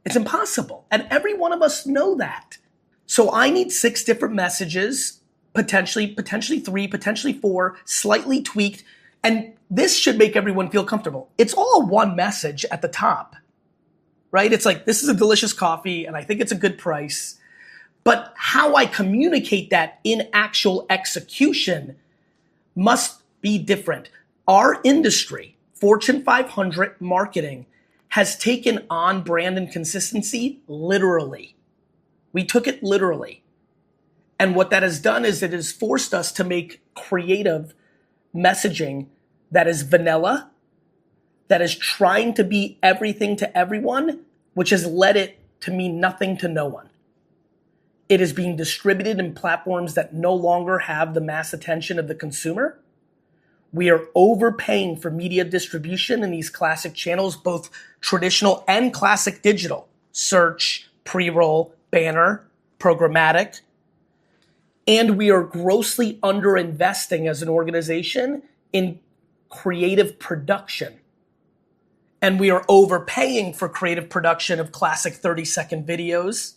It's impossible. And every one of us know that. So I need 6 different messages, potentially 3, potentially 4, slightly tweaked. And this should make everyone feel comfortable. It's all one message at the top, right? It's like, this is a delicious coffee and I think it's a good price. But how I communicate that in actual execution must be different. Our industry, Fortune 500 marketing, has taken on brand and consistency literally. We took it literally. And what that has done is it has forced us to make creative messaging that is vanilla, that is trying to be everything to everyone, which has led it to mean nothing to no one. It is being distributed in platforms that no longer have the mass attention of the consumer. We are overpaying for media distribution in these classic channels, both traditional and classic digital, search, pre-roll, banner, programmatic. And we are grossly underinvesting as an organization in creative production. And we are overpaying for creative production of classic 30-second videos.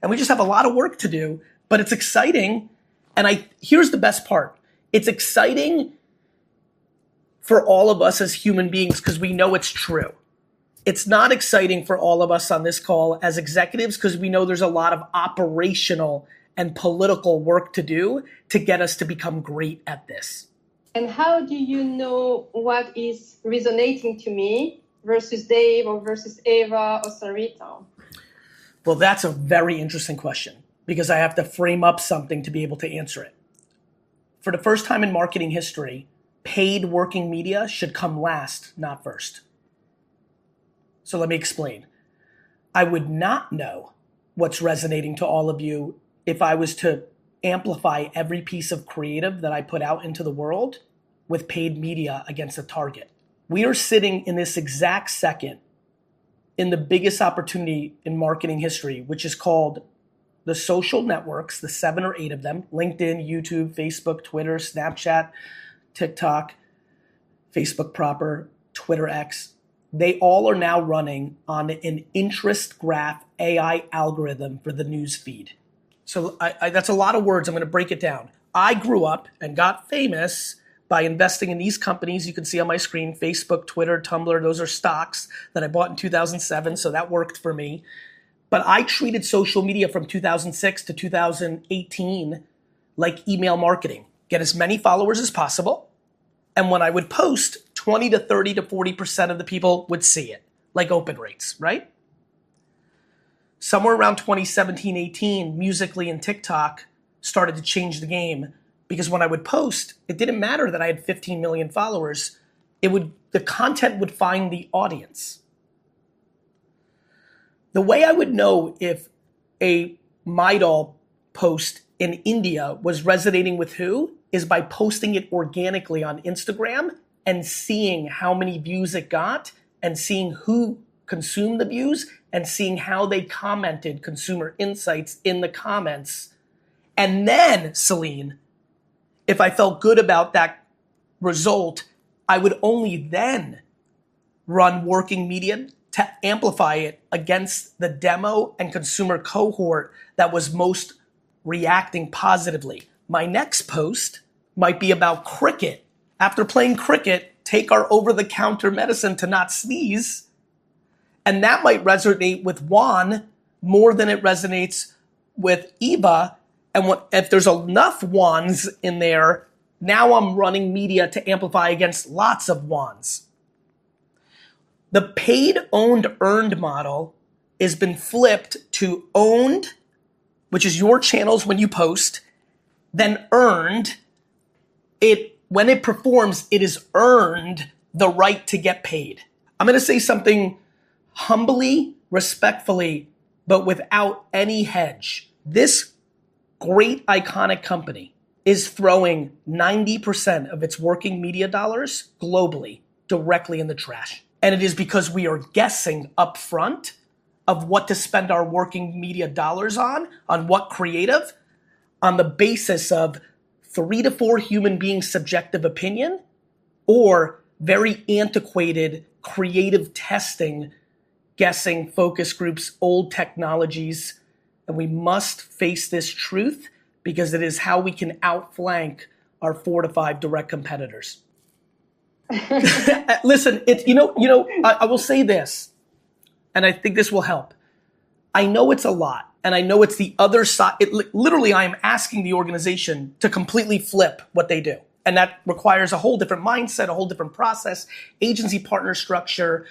And we just have a lot of work to do, but it's exciting. And here's the best part. It's exciting for all of us as human beings because we know it's true. It's not exciting for all of us on this call as executives because we know there's a lot of operational and political work to do to get us to become great at this. And how do you know what is resonating to me versus Dave or versus Eva or Sarita? Well, that's a very interesting question because I have to frame up something to be able to answer it. For the first time in marketing history, paid working media should come last, not first. So let me explain. I would not know what's resonating to all of you if I was to amplify every piece of creative that I put out into the world with paid media against a target. We are sitting in this exact second in the biggest opportunity in marketing history, which is called the social networks, the 7 or 8 of them, LinkedIn, YouTube, Facebook, Twitter, Snapchat, TikTok, Facebook proper, Twitter X. They all are now running on an interest graph AI algorithm for the news feed. So that's a lot of words. I'm going to break it down. I grew up and got famous by investing in these companies. You can see on my screen, Facebook, Twitter, Tumblr. Those are stocks that I bought in 2007. So that worked for me. But I treated social media from 2006 to 2018 like email marketing. Get as many followers as possible. And when I would post, 20 to 30 to 40% of the people would see it, like open rates, right? Somewhere around 2017, 18, Musical.ly and TikTok started to change the game because when I would post, it didn't matter that I had 15 million followers. The content would find the audience. The way I would know if a Maidol post in India was resonating with who is by posting it organically on Instagram and seeing how many views it got and seeing who consumed the views and seeing how they commented consumer insights in the comments. And then, Celine, if I felt good about that result, I would only then run working media to amplify it against the demo and consumer cohort that was most reacting positively. My next post might be about cricket. After playing cricket, take our over-the-counter medicine to not sneeze. And that might resonate with Juan more than it resonates with Eva. And if there's enough Juans in there, now I'm running media to amplify against lots of Juans. The paid, owned, earned model has been flipped to owned, which is your channels when you post, then earned. When it performs, it is earned the right to get paid. I'm going to say something humbly, respectfully, but without any hedge. This great iconic company is throwing 90% of its working media dollars globally directly in the trash. And it is because we are guessing up front of what to spend our working media dollars on what creative, on the basis of 3 to 4 human beings' subjective opinion or very antiquated creative testing guessing, focus groups, old technologies. And we must face this truth because it is how we can outflank our 4 to 5 direct competitors. Listen, I will say this, and I think this will help. I know it's a lot, and I know it's the other side. Literally, I am asking the organization to completely flip what they do. And that requires a whole different mindset, a whole different process, agency partner structure.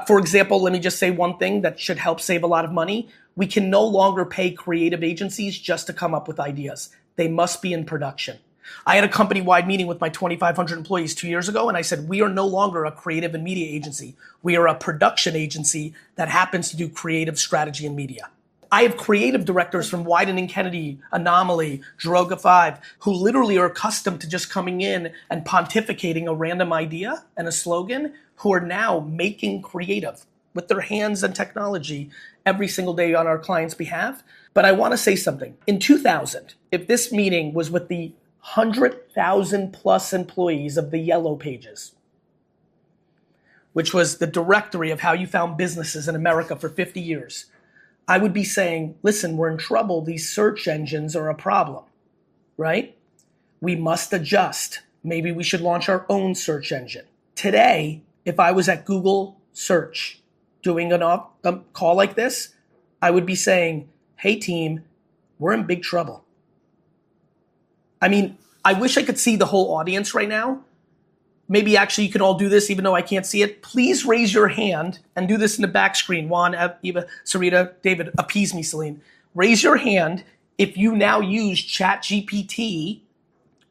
For example, let me just say one thing that should help save a lot of money. We can no longer pay creative agencies just to come up with ideas. They must be in production. I had a company-wide meeting with my 2,500 employees 2 years ago, and I said, we are no longer a creative and media agency. We are a production agency that happens to do creative strategy and media. I have creative directors from Wieden & Kennedy, Anomaly, Droga 5, who literally are accustomed to just coming in and pontificating a random idea and a slogan, who are now making creative with their hands and technology every single day on our clients' behalf. But I want to say something. In 2000, if this meeting was with the 100,000 plus employees of the Yellow Pages, which was the directory of how you found businesses in America for 50 years, I would be saying, listen, we're in trouble. These search engines are a problem, right? We must adjust. Maybe we should launch our own search engine. Today, if I was at Google search doing a call like this, I would be saying, hey team, we're in big trouble. I mean, I wish I could see the whole audience right now. Maybe actually you can all do this even though I can't see it. Please raise your hand and do this in the back screen. Juan, Eva, Sarita, David, appease me, Celine. Raise your hand if you now use ChatGPT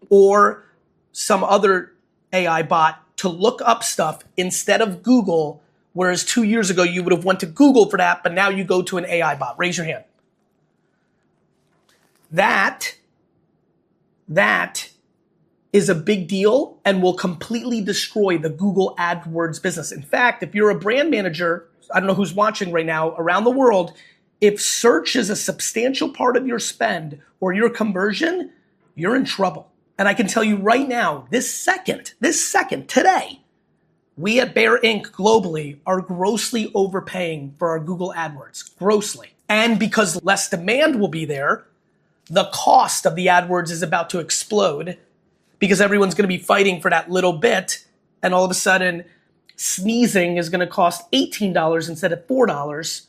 or some other AI bot to look up stuff instead of Google, whereas 2 years ago you would have went to Google for that, but now you go to an AI bot. Raise your hand. That is a big deal and will completely destroy the Google AdWords business. In fact, if you're a brand manager, I don't know who's watching right now around the world, if search is a substantial part of your spend or your conversion, you're in trouble. And I can tell you right now, this second, today, we at Baye Inc. globally are grossly overpaying for our Google AdWords, grossly. And because less demand will be there, the cost of the AdWords is about to explode because everyone's going to be fighting for that little bit. And all of a sudden, sneezing is going to cost $18 instead of $4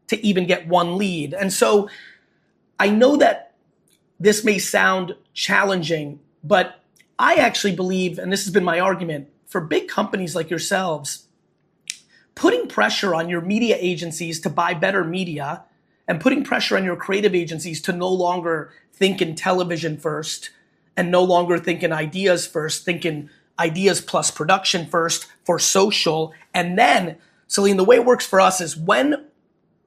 to even get one lead. And so I know that this may sound challenging, but I actually believe, and this has been my argument, for big companies like yourselves, putting pressure on your media agencies to buy better media and putting pressure on your creative agencies to no longer think in television first and no longer think in ideas first, think in ideas plus production first for social. And then, Celine, the way it works for us is when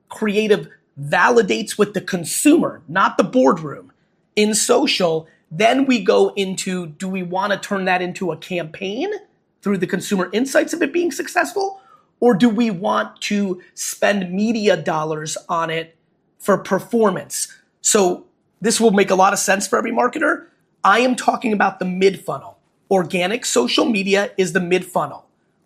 creative validates with the consumer, not the boardroom, in social, then we go into, do we want to turn that into a campaign through the consumer insights of it being successful? Or do we want to spend media dollars on it for performance? So this will make a lot of sense for every marketer. I am talking about the mid-funnel. Organic social media is the mid-funnel.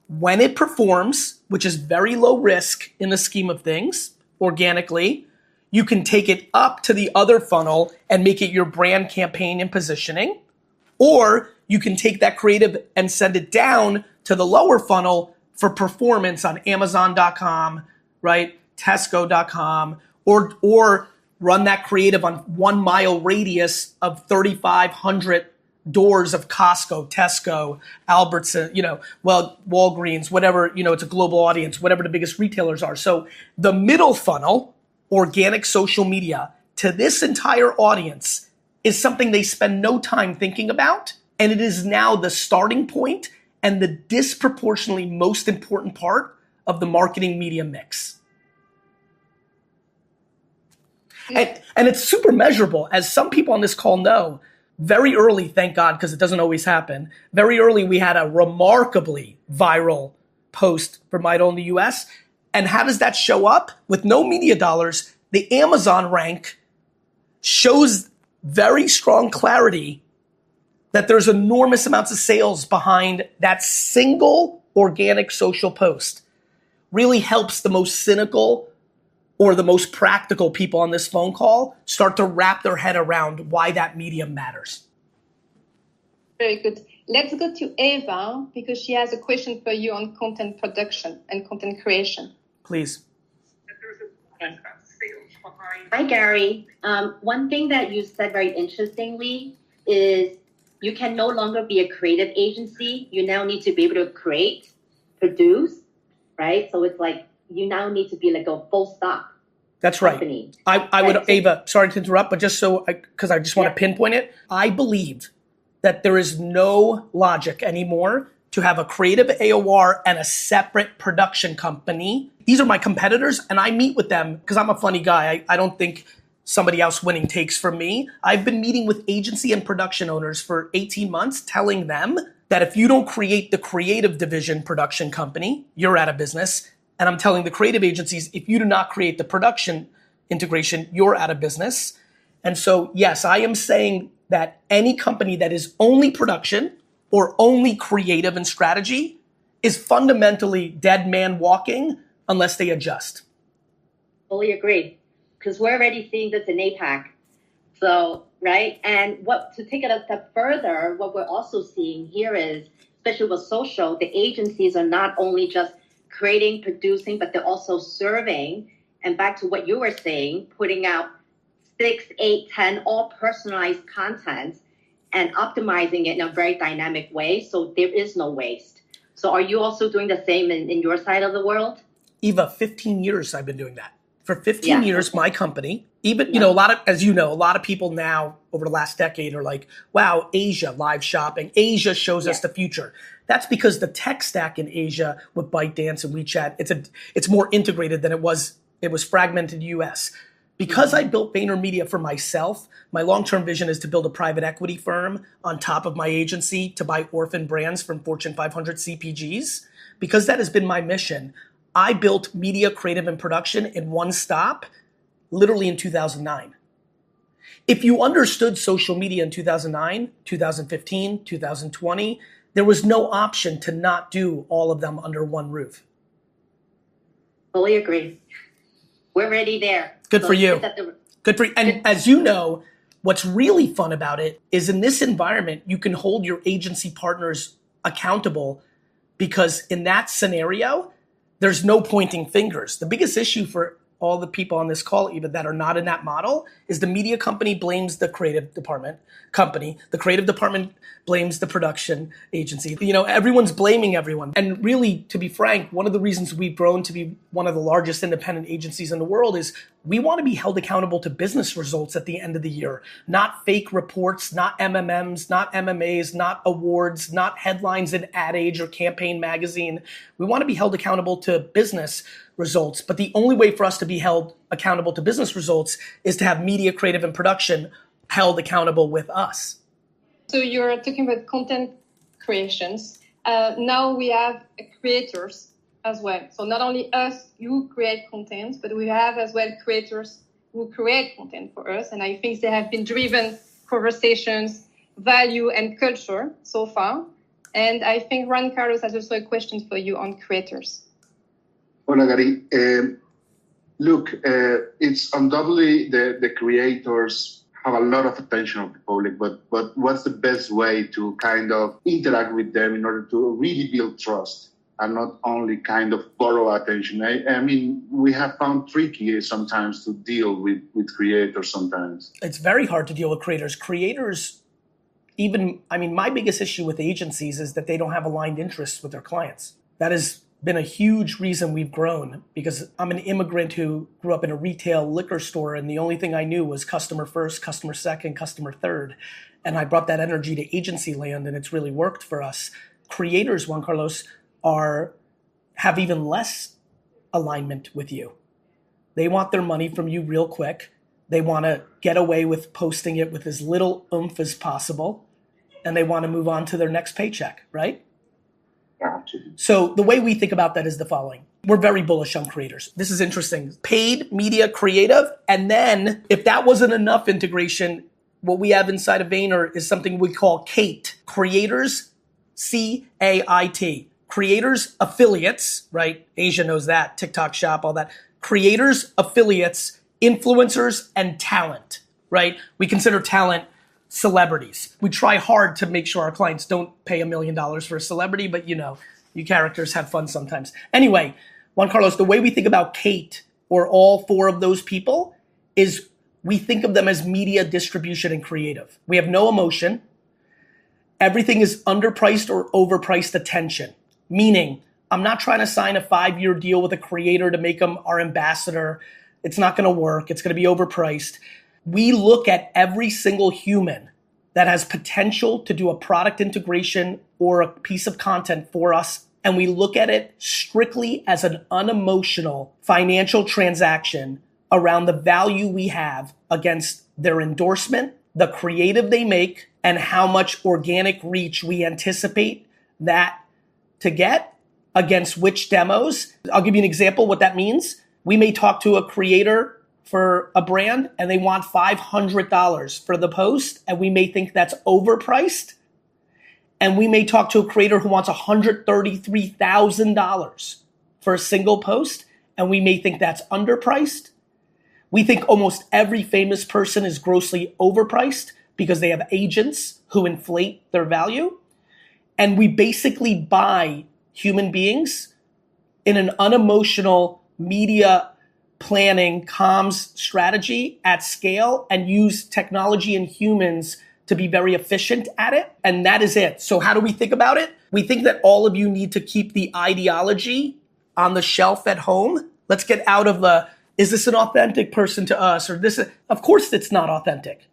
When it performs, which is very low risk in the scheme of things, organically, you can take it up to the other funnel and make it your brand campaign and positioning. Or you can take that creative and send it down to the lower funnel for performance on Amazon.com, right? Tesco.com, or run that creative on 1 mile radius of 3,500 doors of Costco, Tesco, Albertson, Walgreens, whatever, it's a global audience, whatever the biggest retailers are. So the middle funnel, organic social media, to this entire audience is something they spend no time thinking about. And it is now the starting point and the disproportionately most important part of the marketing media mix. And it's super measurable. As some people on this call know, very early, thank God, because it doesn't always happen, very early we had a remarkably viral post for Midol in the US. And how does that show up? With no media dollars, the Amazon rank shows very strong clarity that there's enormous amounts of sales behind that single organic social post. really helps the most cynical or the most practical people on this phone call start to wrap their head around why that medium matters. Very good. Let's go to Eva because she has a question for you on content production and content creation. Please. Hi, Gary. One thing that you said very interestingly is you can no longer be a creative agency. You now need to be able to create, produce, right? So it's like you now need to be like a full stop. That's right. Company. I would, Ava, sorry to interrupt, but just so, because I just want to pinpoint it, I believe that there is no logic anymore to have a creative AOR and a separate production company. These are my competitors, and I meet with them because I'm a funny guy. I don't think somebody else winning takes from me. I've been meeting with agency and production owners for 18 months, telling them that if you don't create the creative division production company, you're out of business. And I'm telling the creative agencies, if you do not create the production integration, you're out of business. And so, yes, I am saying that any company that is only production or only creative and strategy is fundamentally dead man walking unless they adjust. Fully agree, because we're already seeing this in APAC. So, right? And what to take it a step further, what we're also seeing here is, especially with social, the agencies are not only just creating, producing, but they're also serving. And back to what you were saying, putting out 6, 8, 10, all personalized content and optimizing it in a very dynamic way. So there is no waste. So are you also doing the same in your side of the world? Eva, 15 years I've been doing that. For 15 years, my company, even, you know, a lot of, as you know, a lot of people now over the last decade are like, wow, Asia, live shopping. Asia shows us the future. That's because the tech stack in Asia with ByteDance and WeChat, it's more integrated than it was fragmented US. Because I built VaynerMedia for myself, my long-term vision is to build a private equity firm on top of my agency to buy orphan brands from Fortune 500 CPGs. Because that has been my mission, I built media, creative, and production in one stop, literally in 2009. If you understood social media in 2009, 2015, 2020, there was no option to not do all of them under one roof. Fully agree. We're already there. Good for you. Good for you. And as you know, what's really fun about it is in this environment, you can hold your agency partners accountable because in that scenario, there's no pointing fingers. The biggest issue for all the people on this call, even that are not in that model, is the media company blames the creative department company. The creative department blames the production agency. You know, everyone's blaming everyone. And really, to be frank, one of the reasons we've grown to be one of the largest independent agencies in the world is we want to be held accountable to business results at the end of the year, not fake reports, not MMMs, not MMAs, not awards, not headlines in Ad Age or Campaign Magazine. We want to be held accountable to business results. But the only way for us to be held accountable to business results is to have media, creative, and production held accountable with us. So you're talking about content creations. Now we have creators as well. So not only us who create content, but we have as well creators who create content for us. And I think they have been driven conversations, value, and culture so far. And I think Juan Carlos has also a question for you on creators. Hola, Gary. Look, it's undoubtedly the creators have a lot of attention of the public, but what's the best way to kind of interact with them in order to really build trust and not only kind of borrow attention? I mean, we have found tricky sometimes to deal with creators sometimes. It's very hard to deal with creators. Creators, my biggest issue with agencies is that they don't have aligned interests with their clients. That has been a huge reason we've grown, because I'm an immigrant who grew up in a retail liquor store, and the only thing I knew was customer first, customer second, customer third. And I brought that energy to agency land, and it's really worked for us. Creators, Juan Carlos, have even less alignment with you. They want their money from you real quick. They want to get away with posting it with as little oomph as possible, and they want to move on to their next paycheck, right? So the way we think about that is the following. We're very bullish on creators. This is interesting. Paid, media, creative. And then if that wasn't enough integration, what we have inside of Vayner is something we call CAIT. Creators, CAIT. creators, affiliates, right? Asia knows that, TikTok shop, all that. Creators, affiliates, influencers, and talent, right? We consider talent celebrities. We try hard to make sure our clients don't pay $1 million for a celebrity, but you characters have fun sometimes. Anyway, Juan Carlos, the way we think about Kate or all four of those people is we think of them as media distribution and creative. We have no emotion. Everything is underpriced or overpriced attention, meaning I'm not trying to sign a 5-year deal with a creator to make them our ambassador. It's not going to work. It's going to be overpriced. We look at every single human that has potential to do a product integration or a piece of content for us, and we look at it strictly as an unemotional financial transaction around the value we have against their endorsement, the creative they make, and how much organic reach we anticipate that to get against which demos. I'll give you an example what that means. We may talk to a creator for a brand and they want $500 for the post, and we may think that's overpriced. And we may talk to a creator who wants $133,000 for a single post, and we may think that's underpriced. We think almost every famous person is grossly overpriced because they have agents who inflate their value. And we basically buy human beings in an unemotional media planning comms strategy at scale and use technology and humans to be very efficient at it. And that is it. So how do we think about it? We think that all of you need to keep the ideology on the shelf at home. Let's get out of is this an authentic person to us? Or this, of course it's not authentic.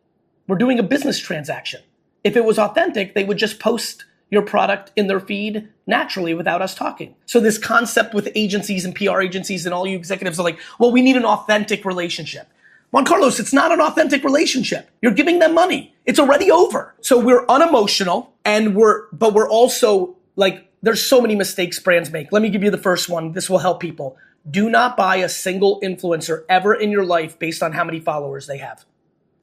We're doing a business transaction. If it was authentic, they would just post your product in their feed naturally without us talking. So this concept with agencies and PR agencies and all you executives are like, well, we need an authentic relationship. Juan Carlos, it's not an authentic relationship. You're giving them money. It's already over. So we're unemotional but we're also like, there's so many mistakes brands make. Let me give you the first one. This will help people. Do not buy a single influencer ever in your life based on how many followers they have.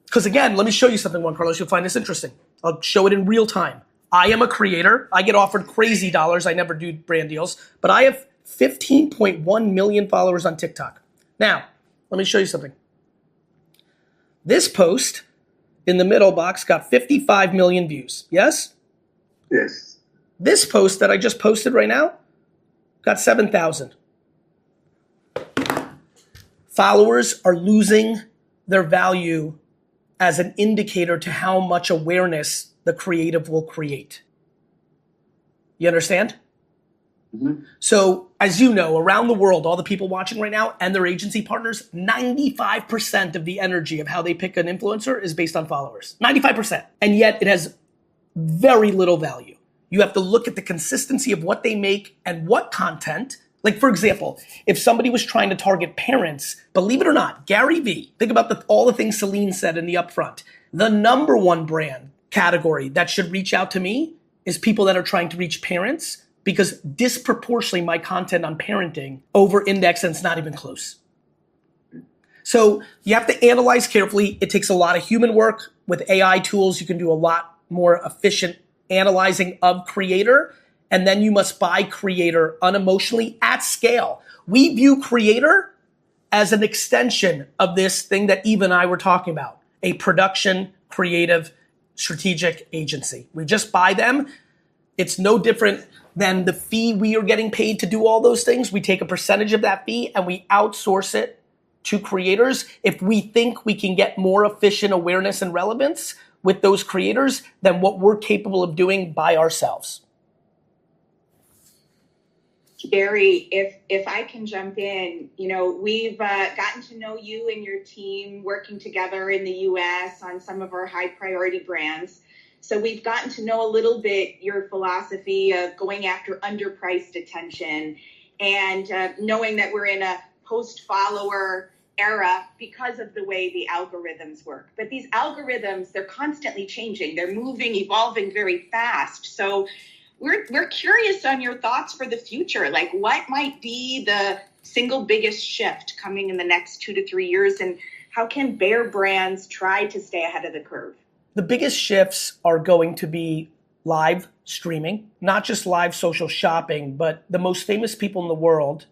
Because again, let me show you something, Juan Carlos. You'll find this interesting. I'll show it in real time. I am a creator. I get offered crazy dollars. I never do brand deals, but I have 15.1 million followers on TikTok. Now, let me show you something. This post in the middle box got 55 million views. Yes? Yes. This post that I just posted right now got 7,000. Followers are losing their value as an indicator to how much awareness the creative will create. You understand? Mm-hmm. So as you know, around the world, all the people watching right now and their agency partners, 95% of the energy of how they pick an influencer is based on followers. 95%. And yet it has very little value. You have to look at the consistency of what they make and what content. Like, for example, if somebody was trying to target parents, believe it or not, GaryVee, think about all the things Celine said in the upfront. The number one brand category that should reach out to me is people that are trying to reach parents, because disproportionately my content on parenting over index, and it's not even close. So you have to analyze carefully. It takes a lot of human work. With AI tools, you can do a lot more efficient analyzing of creator. And then you must buy creator unemotionally at scale. We view creator as an extension of this thing that Eva and I were talking about, a production, creative, strategic agency. We just buy them. It's no different than the fee we are getting paid to do all those things. We take a percentage of that fee and we outsource it to creators. If we think we can get more efficient awareness and relevance with those creators than what we're capable of doing by ourselves. Gary, if I can jump in, we've gotten to know you and your team working together in the US on some of our high priority brands. So we've gotten to know a little bit your philosophy of going after underpriced attention and knowing that we're in a post-follower era because of the way the algorithms work. But these algorithms, they're constantly changing. They're moving, evolving very fast. So we're curious on your thoughts for the future. Like, what might be the single biggest shift coming in the next 2 to 3 years, and how can Bayer brands try to stay ahead of the curve? The biggest shifts are going to be live streaming, not just live social shopping, but the most famous people in the world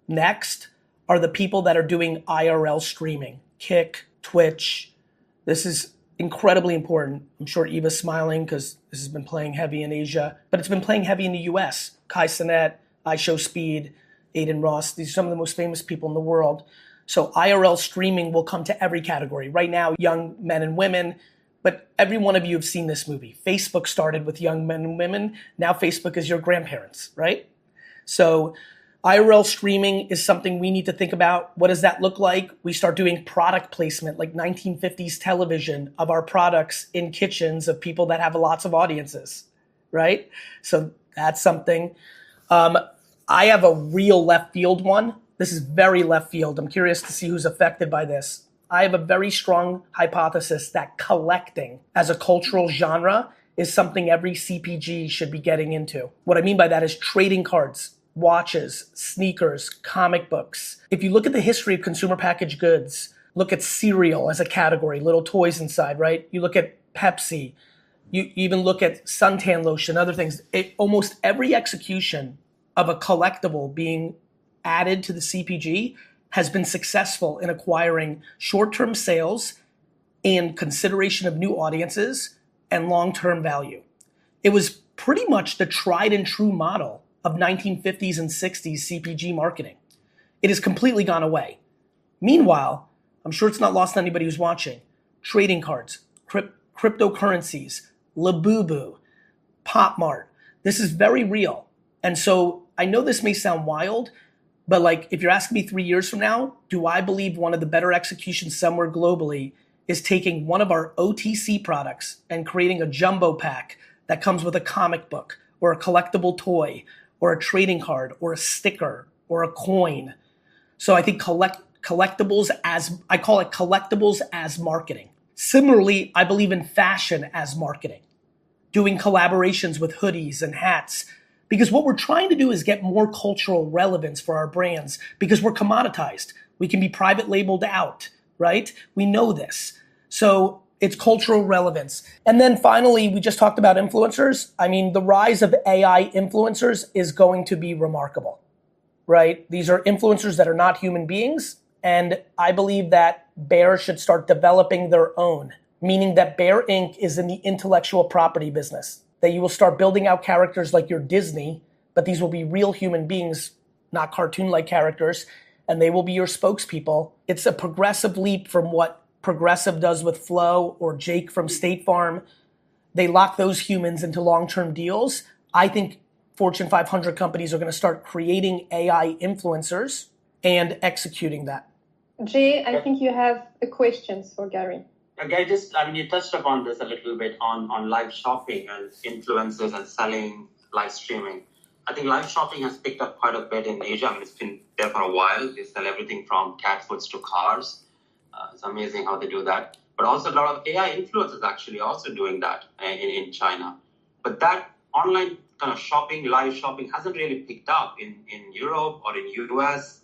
next are the people that are doing IRL streaming, Kick, Twitch. This is incredibly important. I'm sure Eva's smiling because this has been playing heavy in Asia, but it's been playing heavy in the US. Kai Cenat, iShowSpeed, Aiden Ross, these are some of the most famous people in the world. So IRL streaming will come to every category. Right now, young men and women, but every one of you have seen this movie. Facebook started with young men and women. Now Facebook is your grandparents, right? So IRL streaming is something we need to think about. What does that look like? We start doing product placement, like 1950s television of our products in kitchens of people that have lots of audiences, right? So that's something. I have a real left field one. This is very left field. I'm curious to see who's affected by this. I have a very strong hypothesis that collecting as a cultural genre is something every CPG should be getting into. What I mean by that is trading cards, watches, sneakers, comic books. If you look at the history of consumer packaged goods, look at cereal as a category, little toys inside, right? You look at Pepsi, you even look at suntan lotion, other things. Almost every execution of a collectible being added to the CPG has been successful in acquiring short-term sales and consideration of new audiences and long-term value. It was pretty much the tried and true model of 1950s and 60s CPG marketing. It has completely gone away. Meanwhile, I'm sure it's not lost on anybody who's watching, trading cards, cryptocurrencies, Labubu, Pop Mart. This is very real. And so I know this may sound wild, but like if you're asking me 3 years from now, do I believe one of the better executions somewhere globally is taking one of our OTC products and creating a jumbo pack that comes with a comic book or a collectible toy or a trading card or a sticker or a coin. So I think collectibles as, I call it collectibles as marketing. Similarly, I believe in fashion as marketing, doing collaborations with hoodies and hats, because what we're trying to do is get more cultural relevance for our brands because we're commoditized. We can be private labeled out, right? We know this. So it's cultural relevance. And then finally, we just talked about influencers. I mean, the rise of AI influencers is going to be remarkable, right? These are influencers that are not human beings. And I believe that Baye should start developing their own, meaning that Baye Inc. is in the intellectual property business. That you will start building out characters like your Disney, but these will be real human beings, not cartoon-like characters, and they will be your spokespeople. It's a progressive leap from what Progressive does with Flow or Jake from State Farm. They lock those humans into long-term deals. I think Fortune 500 companies are going to start creating AI influencers and executing that. Jay, I think you have a question for Gary. Gary, you touched upon this a little bit on live shopping and influencers and selling live streaming. I think live shopping has picked up quite a bit in Asia. I mean, it's been there for a while. They sell everything from cat foods to cars. It's amazing how they do that. But also a lot of AI influencers actually also doing that in China. But that online kind of shopping, live shopping hasn't really picked up in Europe or in US.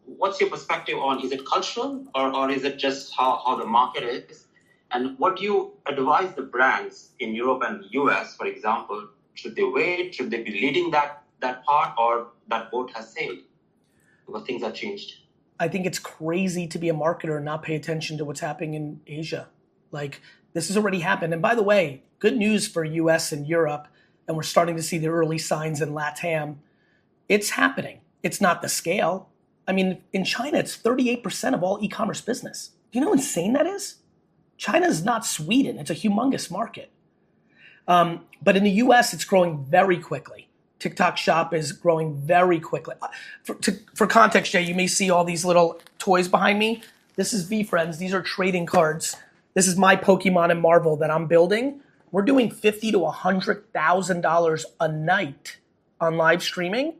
What's your perspective on, is it cultural or is it just how the market is? And what do you advise the brands in Europe and US, for example? Should they wait? Should they be leading that part, or that boat has sailed? Because things have changed. I think it's crazy to be a marketer and not pay attention to what's happening in Asia. Like, this has already happened. And by the way, good news for US and Europe, and we're starting to see the early signs in LATAM. It's happening. It's not the scale. I mean, in China, it's 38% of all e-commerce business. Do you know how insane that is? China is not Sweden. It's a humongous market. But in the US, it's growing very quickly. TikTok Shop is growing very quickly. For context, Jay, you may see all these little toys behind me. This is VFriends. These are trading cards. This is my Pokemon and Marvel that I'm building. We're doing $50,000 to $100,000 a night on live streaming.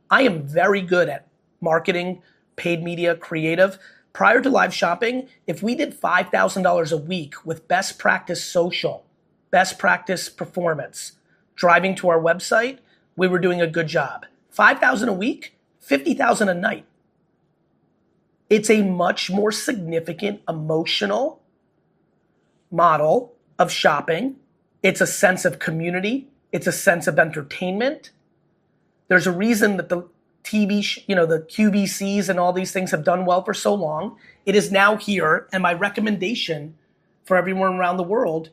I am very good at marketing, paid media, creative. Prior to live shopping, if we did $5,000 a week with best practice social, best practice performance, driving to our website, we were doing a good job. $5,000 a week, $50,000 a night. It's a much more significant emotional model of shopping It's a sense of community. It's a sense of entertainment. There's a reason that the the QVCs and all these things have done well for so long. It is now here, and my recommendation for everyone around the world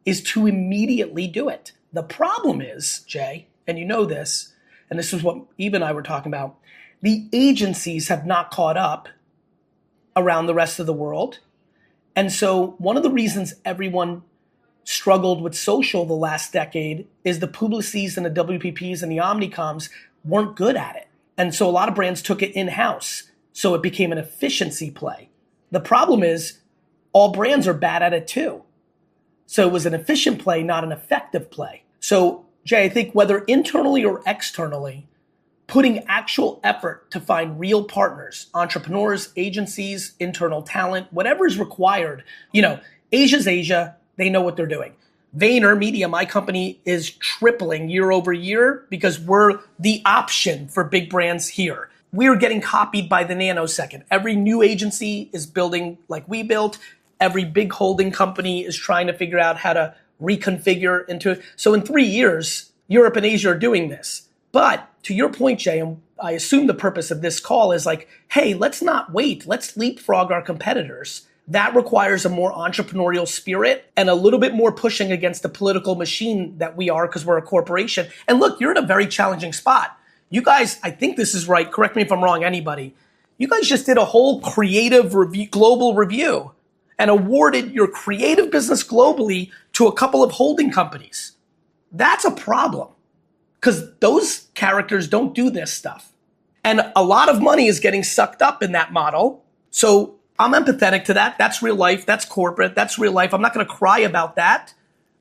is to immediately do it. The problem is, Jay, and you know this, and this is what Eve and I were talking about, the agencies have not caught up around the rest of the world. And so one of the reasons everyone struggled with social the last decade is the Publicis and the WPPs and the Omnicoms weren't good at it. And so a lot of brands took it in-house. So it became an efficiency play. The problem is all brands are bad at it too. So it was an efficient play, not an effective play. So Jay, I think whether internally or externally, putting actual effort to find real partners, entrepreneurs, agencies, internal talent, whatever is required. Asia's Asia. They know what they're doing. VaynerMedia, my company, is tripling year over year because we're the option for big brands here. We're getting copied by the nanosecond. Every new agency is building like we built. Every big holding company is trying to figure out how to reconfigure into it. So in 3 years, Europe and Asia are doing this. But to your point, Jay, and I assume the purpose of this call is like, hey, let's not wait. Let's leapfrog our competitors. That requires a more entrepreneurial spirit and a little bit more pushing against the political machine that we are because we're a corporation. And look, you're in a very challenging spot. You guys, I think this is right. Correct me if I'm wrong, anybody. You guys just did a whole creative review, global review, and awarded your creative business globally to a couple of holding companies. That's a problem because those characters don't do this stuff. And a lot of money is getting sucked up in that model. So I'm empathetic to that. That's real life. That's corporate. That's real life. I'm not going to cry about that.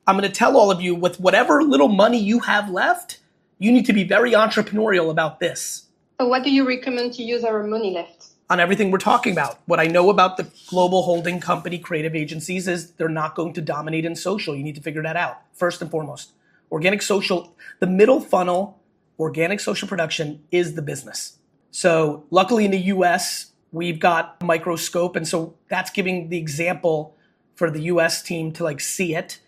I'm going to tell all of you with whatever little money you have left, you need to be very entrepreneurial about this. So what do you recommend to use our money left? On everything we're talking about. What I know about the global holding company creative agencies is they're not going to dominate in social. You need to figure that out first and foremost. Organic social, the middle funnel, organic social production is the business. So luckily in the US, we've got a microscope. And so that's giving the example for the US team to see it.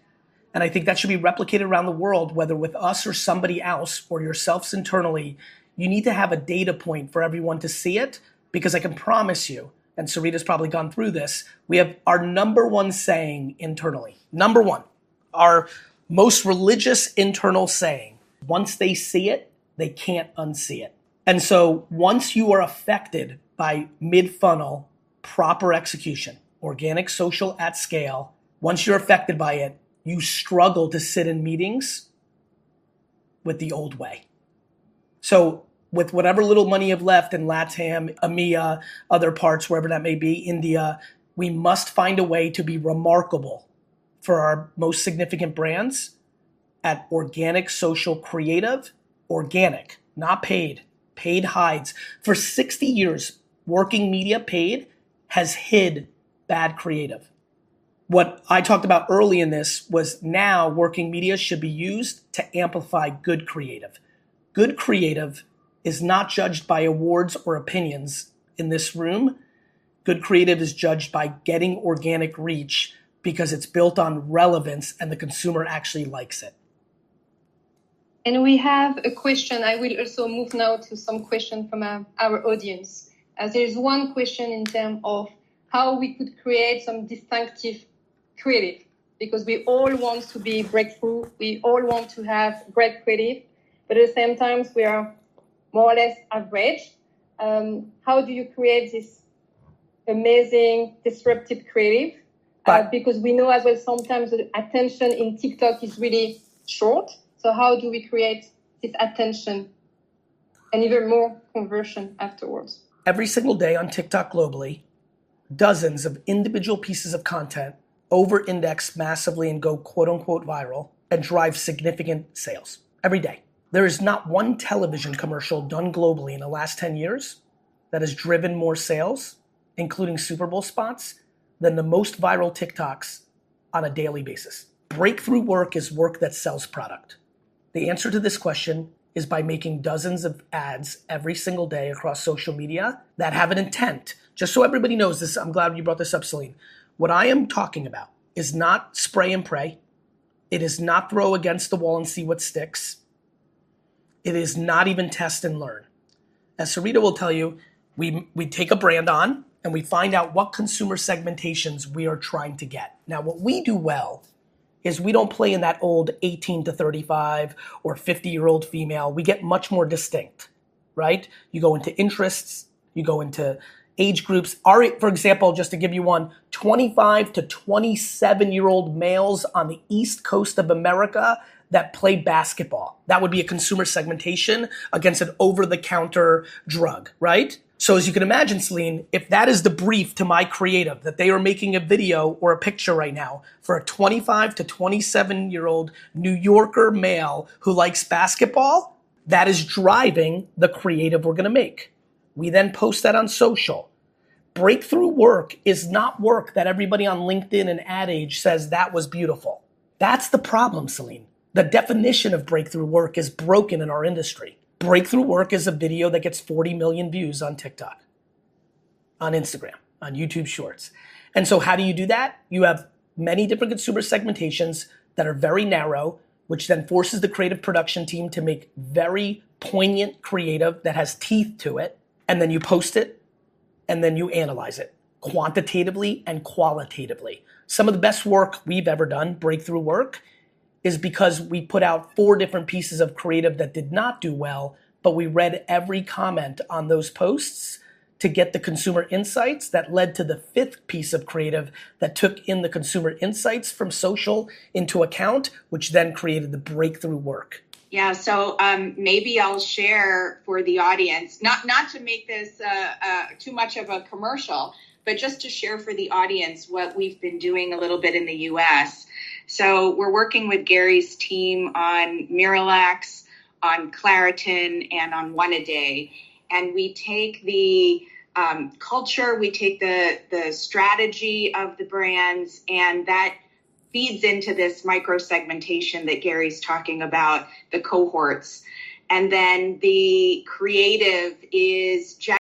And I think that should be replicated around the world, whether with us or somebody else or yourselves internally. You need to have a data point for everyone to see it, because I can promise you, and Sarita's probably gone through this, we have our number one saying internally. Number one, our most religious internal saying. Once they see it, they can't unsee it. And so once you are affected by mid-funnel, proper execution, organic social at scale, once you're affected by it, you struggle to sit in meetings with the old way. So with whatever little money you have left in LATAM, EMEA, other parts, wherever that may be, India, we must find a way to be remarkable for our most significant brands at organic, social, creative, organic, not paid. Paid hides. For 60 years, working media paid has hid bad creative. What I talked about early in this was now working media should be used to amplify good creative. Good creative is not judged by awards or opinions in this room. Good creative is judged by getting organic reach because it's built on relevance and the consumer actually likes it. And we have a question. I will also move now to some questions from our audience. There's one question in terms of how we could create some distinctive creative, because we all want to be breakthrough. We all want to have great creative, but at the same time, we are more or less average. How do you create this amazing disruptive creative? Because we know as well sometimes the attention in TikTok is really short. So how do we create this attention and even more conversion afterwards? Every single day on TikTok globally, dozens of individual pieces of content over-index massively and go quote-unquote viral and drive significant sales every day. There is not one television commercial done globally in the last 10 years that has driven more sales, including Super Bowl spots, than the most viral TikToks on a daily basis. Breakthrough work is work that sells product. The answer to this question is by making dozens of ads every single day across social media that have an intent. Just so everybody knows this, I'm glad you brought this up, Celine. What I am talking about is not spray and pray. It is not throw against the wall and see what sticks. It is not even test and learn. As Sarita will tell you, we take a brand on and we find out what consumer segmentations we are trying to get. Now, what we do well is we don't play in that old 18 to 35 or 50-year-old female. We get much more distinct, right? You go into interests, you go into age groups. For example, just to give you one, 25 to 27-year-old males on the East Coast of America that play basketball. That would be a consumer segmentation against an over-the-counter drug, right? So as you can imagine, Celine, if that is the brief to my creative, that they are making a video or a picture right now for a 25 to 27-year-old New Yorker male who likes basketball, that is driving the creative we're gonna make. We then post that on social. Breakthrough work is not work that everybody on LinkedIn and Ad Age says that was beautiful. That's the problem, Celine. The definition of breakthrough work is broken in our industry. Breakthrough work is a video that gets 40 million views on TikTok, on Instagram, on YouTube Shorts. And so how do you do that? You have many different consumer segmentations that are very narrow, which then forces the creative production team to make very poignant creative that has teeth to it. And then you post it, and then you analyze it quantitatively and qualitatively. Some of the best work we've ever done, breakthrough work, is because we put out 4 different pieces of creative that did not do well, but we read every comment on those posts to get the consumer insights that led to the 5th piece of creative that took in the consumer insights from social into account, which then created the breakthrough work. Yeah, so maybe I'll share for the audience, not to make this too much of a commercial, but just to share for the audience what we've been doing a little bit in the US. So we're working with Gary's team on Miralax, on Claritin, and on One A Day. And we take the culture, we take the strategy of the brands, and that feeds into this micro segmentation that Gary's talking about, the cohorts. And then the creative is